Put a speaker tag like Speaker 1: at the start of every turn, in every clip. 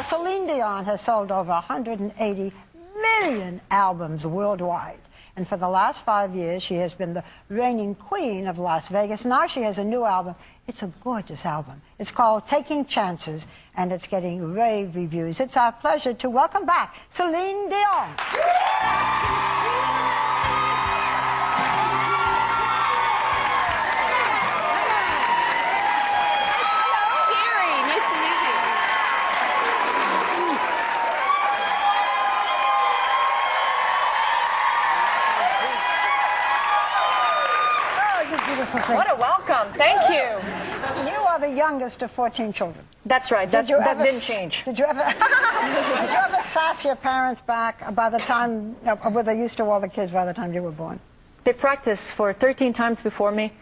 Speaker 1: Celine Dion has sold over 180 million albums worldwide. And for the last 5 years, she has been the reigning queen of Las Vegas. Now she has a new album. It's a gorgeous album. It's called Taking Chances, and it's getting rave reviews. It's our pleasure to welcome back Celine Dion.
Speaker 2: What a welcome. Thank you.
Speaker 1: You are the youngest of 14 children.
Speaker 2: That's right. That didn't change.
Speaker 1: Did you ever sass your parents back by the time, were they used to all the kids by the time you were born?
Speaker 2: They practiced for 13 times before me,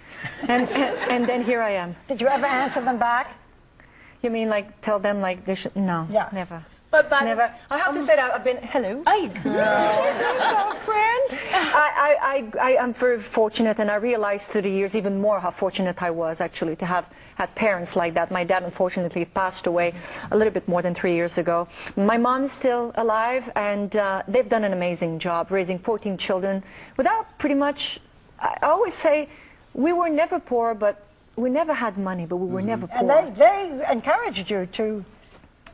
Speaker 2: and then here I am.
Speaker 1: Did you ever answer them back?
Speaker 2: You mean like tell them like they should? No,
Speaker 1: yeah.
Speaker 2: Never.
Speaker 3: But
Speaker 2: never.
Speaker 3: I have to say that I've been, hello. Hi, girlfriend.
Speaker 2: I am very fortunate, and I realized through the years even more how fortunate I was actually to have had parents like that. My dad unfortunately passed away a little bit more than 3 years ago. My mom is still alive, and they've done an amazing job raising 14 children without pretty much, I always say, we were never poor, but we never had money, but we were never poor.
Speaker 1: And they encouraged you to...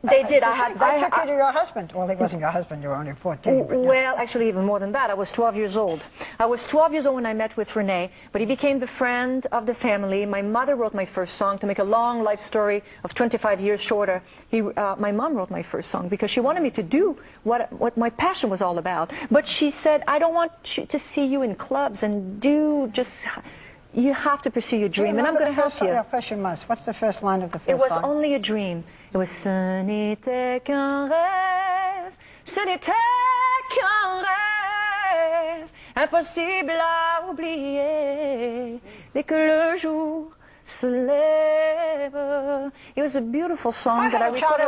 Speaker 2: They did.
Speaker 1: They took you to your husband. Well, he wasn't your husband. You were only 14.
Speaker 2: Well, actually, even more than that. I was 12 years old. I was 12 years old when I met with Renee, but he became the friend of the family. My mother wrote my first song. To make a long life story of 25 years shorter, my mom wrote my first song because she wanted me to do what my passion was all about. But she said, I don't want to see you in clubs and you have to pursue your dream, and I'm going to help you.
Speaker 1: Of course you must. What's the first line of the first song?
Speaker 2: It was only a dream. It was ce n'était qu'un rêve, ce n'était qu'un rêve, impossible à oublier, dès que le jour se lève. It was a beautiful song that I recorded. I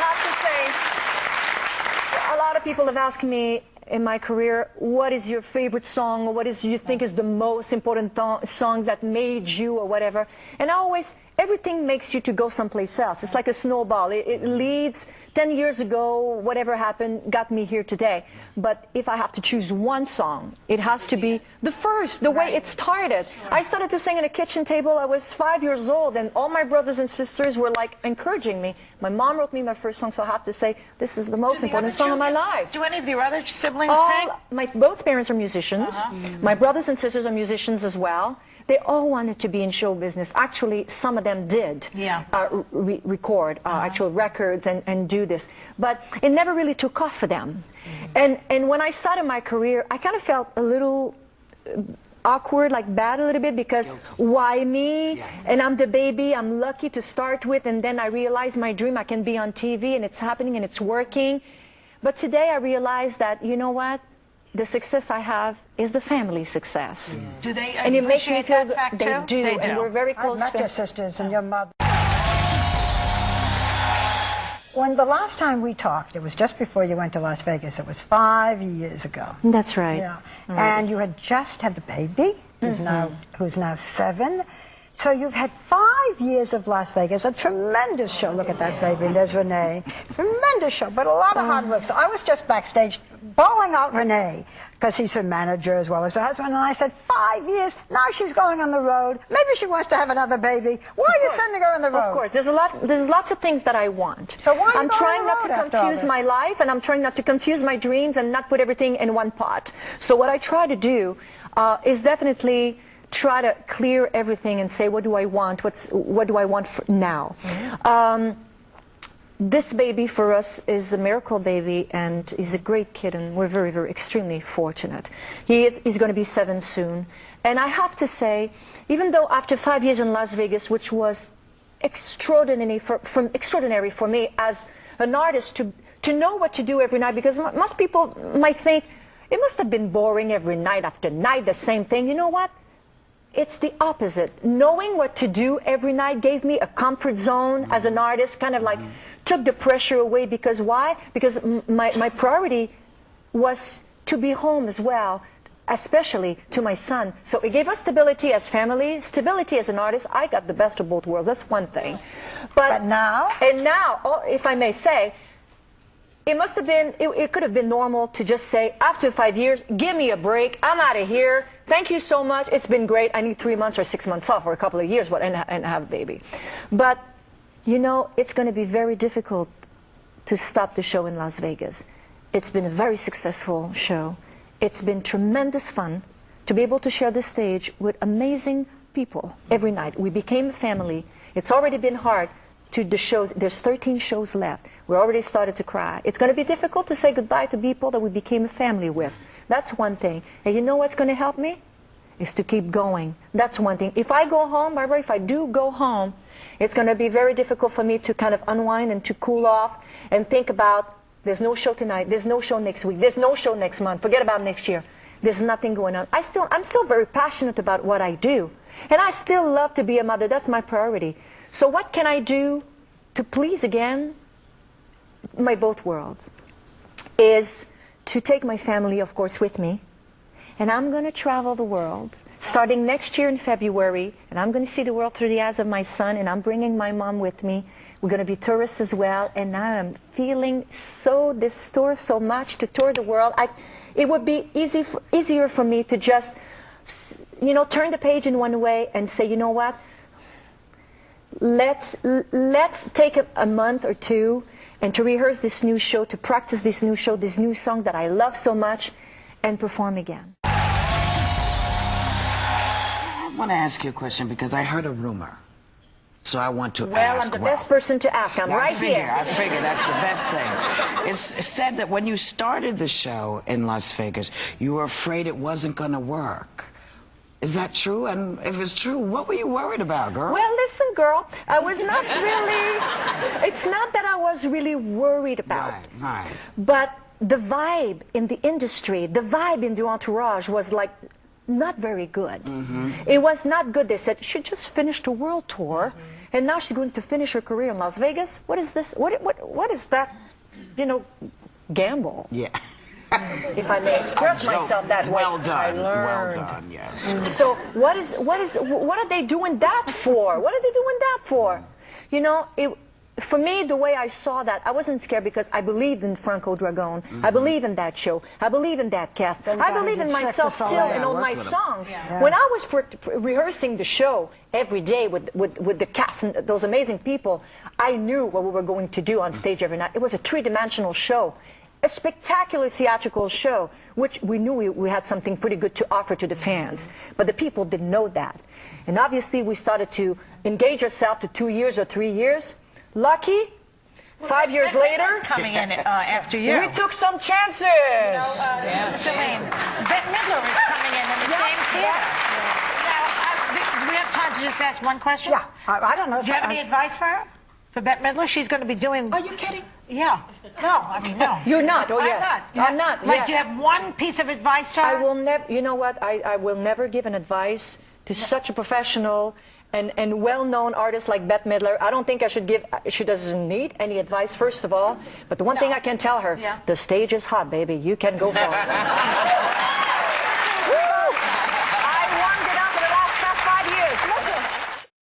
Speaker 2: have to say, a lot of people have asked me in my career, what is your favorite song, or what is you think is the most important song that made you, or whatever. And everything makes you to go someplace else. It's like a snowball. It leads. 10 years ago, whatever happened got me here today. But if I have to choose one song, it has to be the first, the way it started. I started to sing at a kitchen table. I was 5 years old, and all my brothers and sisters were like encouraging me. My mom wrote me my first song, so I have to say this is the most important song of my life.
Speaker 3: Do any of your other siblings sing?
Speaker 2: Both parents are musicians. My brothers and sisters are musicians as well. They all wanted to be in show business. Actually, some of them did record actual records and do this. But it never really took off for them. And when I started my career, I kind of felt a little awkward, like bad a little bit, because why me? Yes. And I'm the baby, I'm lucky to start with, and then I realized my dream, I can be on TV, and it's happening, and it's working. But today I realized that, you know what? The success I have is the family success.
Speaker 3: Do they
Speaker 2: and it makes me feel
Speaker 3: that fact
Speaker 2: they
Speaker 3: too?
Speaker 2: do, and we're very close.
Speaker 1: I've met your sisters and your mother. When the last time we talked, it was just before you went to Las Vegas. It was 5 years ago.
Speaker 2: That's right.
Speaker 1: Yeah. Right. And you had just had the baby, who's now 7. So you've had 5 years of Las Vegas, a tremendous show. Look at that baby, and there's Renee. Tremendous show, but a lot of hard work. So I was just backstage bawling out Renee, because he's her manager as well as her husband, and I said, 5 years, now she's going on the road. Maybe she wants to have another baby. Why are you sending her on the road?
Speaker 2: Of course, there's lots of things that I want.
Speaker 1: So why are you
Speaker 2: I'm trying not to
Speaker 1: confuse
Speaker 2: confuse my life, and I'm trying not to confuse my dreams and not put everything in one pot. So what I try to do is definitely try to clear everything and say, what do I want? What do I want now? This baby for us is a miracle baby, and he's a great kid, and we're very, very extremely fortunate. He's going to be 7 soon. And I have to say, even though after 5 years in Las Vegas, which was extraordinary for me as an artist to know what to do every night, because most people might think, it must have been boring every night after night, the same thing. You know what? It's the opposite. Knowing what to do every night gave me a comfort zone as an artist, kind of like took the pressure away. Because why? Because my priority was to be home as well. especially to my son. So it gave us stability as family, stability as an artist. I got the best of both worlds. That's one thing.
Speaker 1: But now?
Speaker 2: And now, if I may say, it must have been, it could have been normal to just say, after 5 years, give me a break. I'm out of here. Thank you so much. It's been great. I need 3 months or 6 months off or a couple of years and have a baby. But, you know, it's going to be very difficult to stop the show in Las Vegas. It's been a very successful show. It's been tremendous fun to be able to share the stage with amazing people every night. We became a family. It's already been hard to the shows. There's 13 shows left. We already started to cry. It's going to be difficult to say goodbye to people that we became a family with. That's one thing. And you know what's going to help me? Is to keep going. That's one thing. If I go home, Barbara, if I do go home, it's going to be very difficult for me to kind of unwind and to cool off and think about, there's no show tonight, there's no show next week, there's no show next month, forget about next year. There's nothing going on. I'm still very passionate about what I do. And I still love to be a mother. That's my priority. So what can I do to please, again, my both worlds? Is to take my family, of course, with me. And I'm going to travel the world, starting next year in February, and I'm going to see the world through the eyes of my son, and I'm bringing my mom with me. We're going to be tourists as well, and now I'm feeling this tour so much, to tour the world. It would be easier for me to just, you know, turn the page in one way and say, you know what, let's take a month or two and to rehearse this new show, to practice this new show, this new song that I love so much, and perform again.
Speaker 4: I want to ask you a question because I heard a rumor. So I want to ask.
Speaker 2: Well, I'm the best person to ask. I'm right here.
Speaker 4: I figure that's the best thing. It's said that when you started the show in Las Vegas, you were afraid it wasn't going to work. Is that true? And if it's true, what were you worried about, girl?
Speaker 2: Well, listen, girl, I was not really, it's not that I was really worried about.
Speaker 4: Right.
Speaker 2: But the vibe in the industry, the vibe in the entourage was like not very good. It was not good. They said she just finished a world tour, and now she's going to finish her career in Las Vegas. What is this? What is that? You know, gamble.
Speaker 4: Yeah.
Speaker 2: If I may express myself that way.
Speaker 4: Well done.
Speaker 2: I learned.
Speaker 4: Well done. Yes.
Speaker 2: So what are they doing that for? What are they doing that for? You know, for me, the way I saw that, I wasn't scared because I believed in Franco Dragone. I believe in that show. I believe in that cast. I believe in myself still in all my songs.
Speaker 1: Yeah.
Speaker 2: When I was rehearsing the show every day with the cast and those amazing people, I knew what we were going to do on stage every night. It was a three-dimensional show. A spectacular theatrical show, which we knew we had something pretty good to offer to the fans. But the people didn't know that. And obviously we started to engage ourselves to 2 years or 3 years. Lucky, 5 years later,
Speaker 3: coming in after you.
Speaker 2: we took some chances.
Speaker 3: Celine, Bette Midler is coming in the same theater. Now, do we have time to just ask one question?
Speaker 1: Yeah, I don't know.
Speaker 3: Do you have any advice for her? For Bette Midler? She's going to be doing...
Speaker 2: Are you kidding?
Speaker 3: Yeah. No, I mean, no.
Speaker 2: You're not, oh yes.
Speaker 3: I'm not.
Speaker 2: I'm not,
Speaker 3: Like,
Speaker 2: yes.
Speaker 3: do you have one piece of advice to her?
Speaker 2: I will never, you know what, I will never give an advice to such a professional and well-known artist like Bette Midler. I don't think I should give, she doesn't need any advice, first of all. But the one thing I can tell her, the stage is hot, baby. You can go for it.